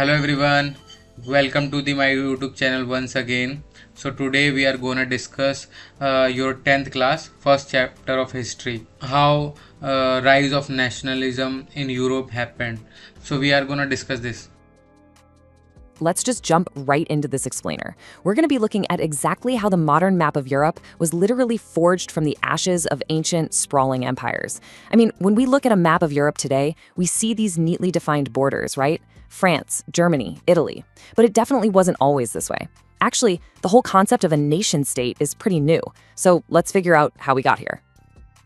Hello everyone, welcome to my YouTube channel once again. So today we are gonna discuss your 10th class first chapter of history, how rise of nationalism in Europe happened. So we are gonna discuss this. Let's just jump right into this explainer. We're going to be looking at exactly how the modern map of Europe was literally forged from the ashes of ancient, sprawling empires. I mean, when we look at a map of Europe today, we see these neatly defined borders, right? France, Germany, Italy. But it definitely wasn't always this way. Actually, the whole concept of a nation-state is pretty new. So let's figure out how we got here.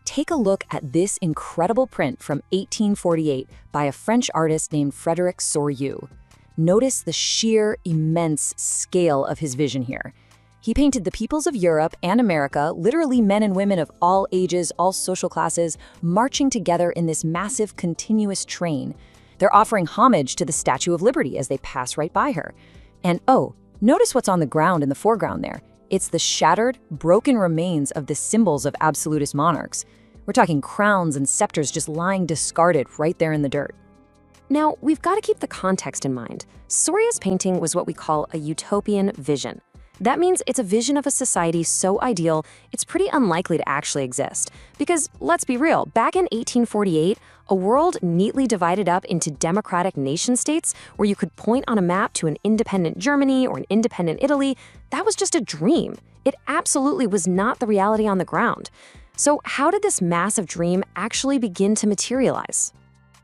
Take a look at this incredible print from 1848 by a French artist named Frédéric Souriau. Notice the sheer, immense scale of his vision here. He painted the peoples of Europe and America, literally men and women of all ages, all social classes, marching together in this massive, continuous train. They're offering homage to the Statue of Liberty as they pass right by her. And oh, notice what's on the ground in the foreground there. It's the shattered, broken remains of the symbols of absolutist monarchs. We're talking crowns and scepters just lying discarded right there in the dirt. Now, we've got to keep the context in mind. Souriau's painting was what we call a utopian vision. That means it's a vision of a society so ideal, it's pretty unlikely to actually exist. Because, let's be real, back in 1848, a world neatly divided up into democratic nation-states where you could point on a map to an independent Germany or an independent Italy, that was just a dream. It absolutely was not the reality on the ground. So how did this massive dream actually begin to materialize?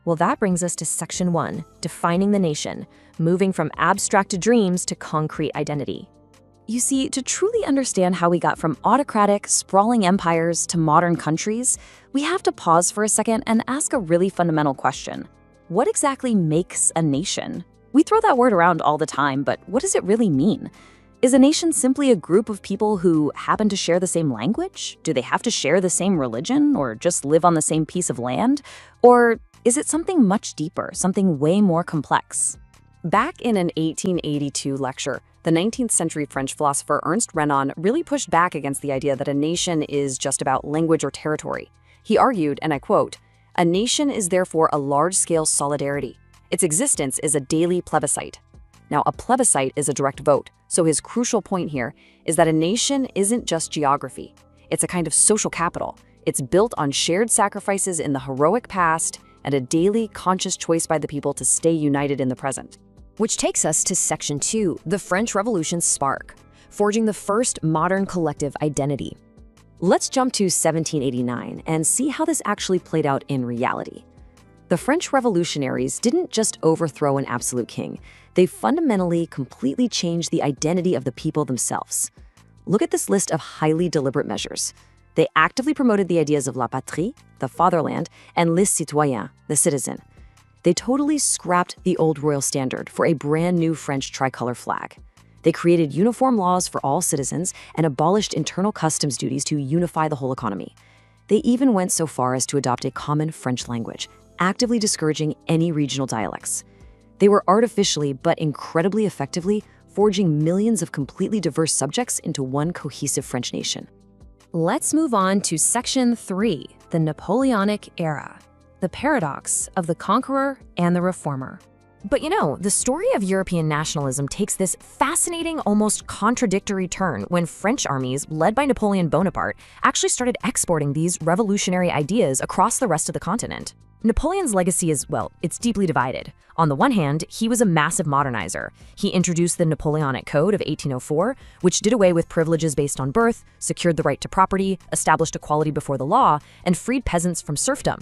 Well, that brings us to Section 1, Defining the Nation, moving from abstracted dreams to concrete identity. You see, to truly understand how we got from autocratic, sprawling empires to modern countries, we have to pause for a second and ask a really fundamental question. What exactly makes a nation? We throw that word around all the time, but what does it really mean? Is a nation simply a group of people who happen to share the same language? Do they have to share the same religion or just live on the same piece of land? Or is it something much deeper, something way more complex? Back in an 1882 lecture, the 19th century French philosopher Ernest Renan really pushed back against the idea that a nation is just about language or territory. He argued, and I quote, "A nation is therefore a large-scale solidarity. Its existence is a daily plebiscite." Now, a plebiscite is a direct vote, so his crucial point here is that a nation isn't just geography. It's a kind of social capital. It's built on shared sacrifices in the heroic past and a daily conscious choice by the people to stay united in the present. Which takes us to Section 2, the French Revolution's spark, forging the first modern collective identity. Let's jump to 1789 and see how this actually played out in reality. The French revolutionaries didn't just overthrow an absolute king, they fundamentally, completely changed the identity of the people themselves. Look at this list of highly deliberate measures. They actively promoted the ideas of la patrie, the fatherland, and le citoyen, the citizen. They totally scrapped the old royal standard for a brand new French tricolor flag. They created uniform laws for all citizens and abolished internal customs duties to unify the whole economy. They even went so far as to adopt a common French language, actively discouraging any regional dialects. They were artificially, but incredibly effectively, forging millions of completely diverse subjects into one cohesive French nation. Let's move on to Section 3, the Napoleonic era, the paradox of the conqueror and the reformer. But you know, the story of European nationalism takes this fascinating, almost contradictory turn when French armies, led by Napoleon Bonaparte, actually started exporting these revolutionary ideas across the rest of the continent. Napoleon's legacy is, well, it's deeply divided. On the one hand, he was a massive modernizer. He introduced the Napoleonic Code of 1804, which did away with privileges based on birth, secured the right to property, established equality before the law, and freed peasants from serfdom.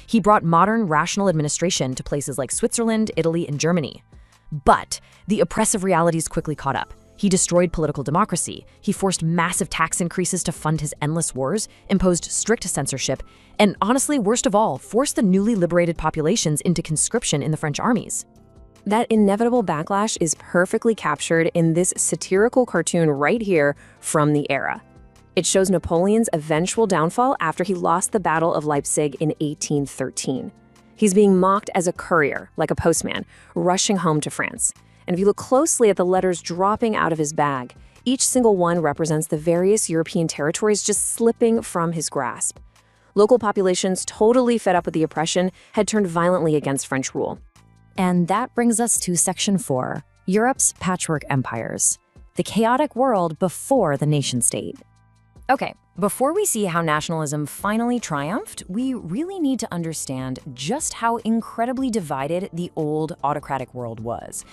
He brought modern, rational administration to places like Switzerland, Italy, and Germany. But the oppressive realities quickly caught up. He destroyed political democracy, he forced massive tax increases to fund his endless wars, imposed strict censorship, and honestly, worst of all, forced the newly liberated populations into conscription in the French armies. That inevitable backlash is perfectly captured in this satirical cartoon right here from the era. It shows Napoleon's eventual downfall after he lost the Battle of Leipzig in 1813. He's being mocked as a courier, like a postman, rushing home to France. And if you look closely at the letters dropping out of his bag, each single one represents the various European territories just slipping from his grasp. Local populations, totally fed up with the oppression, had turned violently against French rule. And that brings us to Section 4, Europe's patchwork empires, the chaotic world before the nation-state. Okay, before we see how nationalism finally triumphed, we really need to understand just how incredibly divided the old autocratic world was.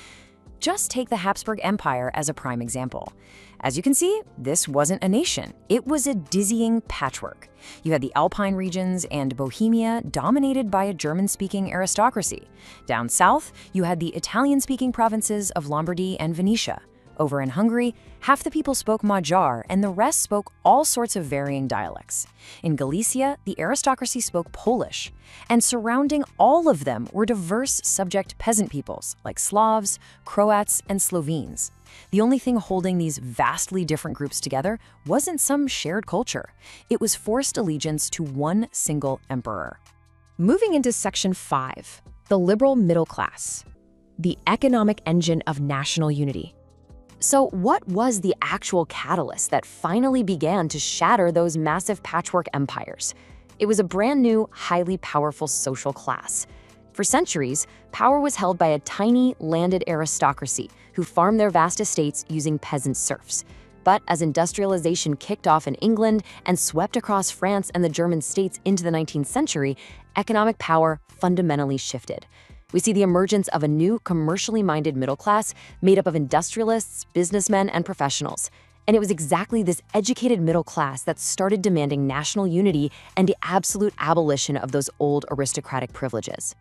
Just take the Habsburg Empire as a prime example. As you can see, this wasn't a nation. It was a dizzying patchwork. You had the Alpine regions and Bohemia dominated by a German-speaking aristocracy. Down south, you had the Italian-speaking provinces of Lombardy and Venetia. Over in Hungary, half the people spoke Magyar and the rest spoke all sorts of varying dialects. In Galicia, the aristocracy spoke Polish. And surrounding all of them were diverse subject peasant peoples like Slavs, Croats, and Slovenes. The only thing holding these vastly different groups together wasn't some shared culture. It was forced allegiance to one single emperor. Moving into Section 5, the liberal middle class, the economic engine of national unity. So what was the actual catalyst that finally began to shatter those massive patchwork empires? It was a brand new, highly powerful social class. For centuries, power was held by a tiny, landed aristocracy who farmed their vast estates using peasant serfs. But as industrialization kicked off in England and swept across France and the German states into the 19th century, economic power fundamentally shifted. We see the emergence of a new commercially minded middle class made up of industrialists, businessmen, and professionals. And it was exactly this educated middle class that started demanding national unity and the absolute abolition of those old aristocratic privileges.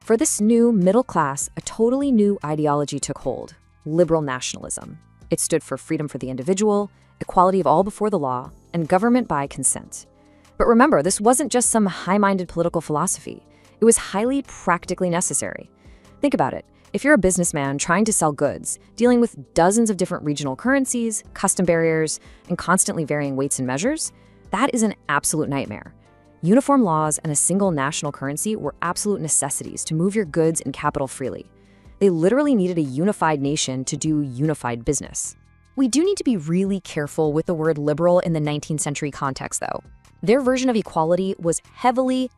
For this new middle class, a totally new ideology took hold: liberal nationalism. It stood for freedom for the individual, equality of all before the law, and government by consent. But remember, this wasn't just some high-minded political philosophy. It was highly practically necessary. Think about it. If you're a businessman trying to sell goods, dealing with dozens of different regional currencies, custom barriers, and constantly varying weights and measures, that is an absolute nightmare. Uniform laws and a single national currency were absolute necessities to move your goods and capital freely. They literally needed a unified nation to do unified business. We do need to be really careful with the word liberal in the 19th century context, though. Their version of equality was heavily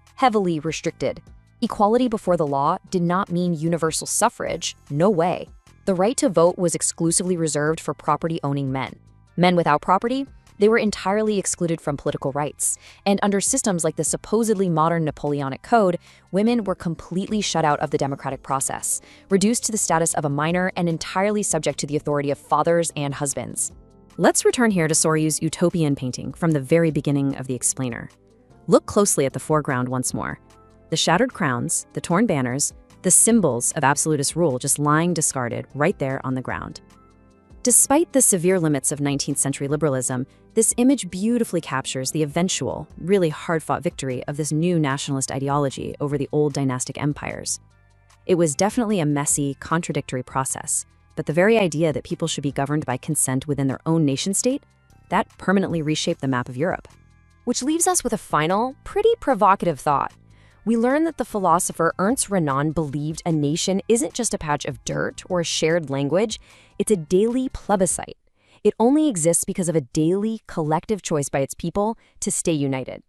restricted. Equality before the law did not mean universal suffrage, no way. The right to vote was exclusively reserved for property-owning men. Men without property, they were entirely excluded from political rights. And under systems like the supposedly modern Napoleonic Code, women were completely shut out of the democratic process, reduced to the status of a minor and entirely subject to the authority of fathers and husbands. Let's return here to Soryu's utopian painting from the very beginning of the explainer. Look closely at the foreground once more. The shattered crowns, the torn banners, the symbols of absolutist rule just lying discarded right there on the ground. Despite the severe limits of 19th century liberalism, this image beautifully captures the eventual, really hard-fought victory of this new nationalist ideology over the old dynastic empires. It was definitely a messy, contradictory process, but the very idea that people should be governed by consent within their own nation-state, that permanently reshaped the map of Europe. Which leaves us with a final, pretty provocative thought. We learn that the philosopher Ernst Renan believed a nation isn't just a patch of dirt or a shared language, it's a daily plebiscite. It only exists because of a daily, collective choice by its people to stay united.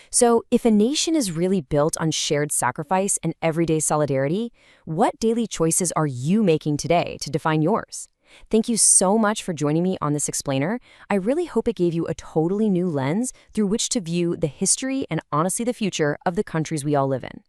So, if a nation is really built on shared sacrifice and everyday solidarity, what daily choices are you making today to define yours? Thank you so much for joining me on this explainer. I really hope it gave you a totally new lens through which to view the history and honestly the future of the countries we all live in.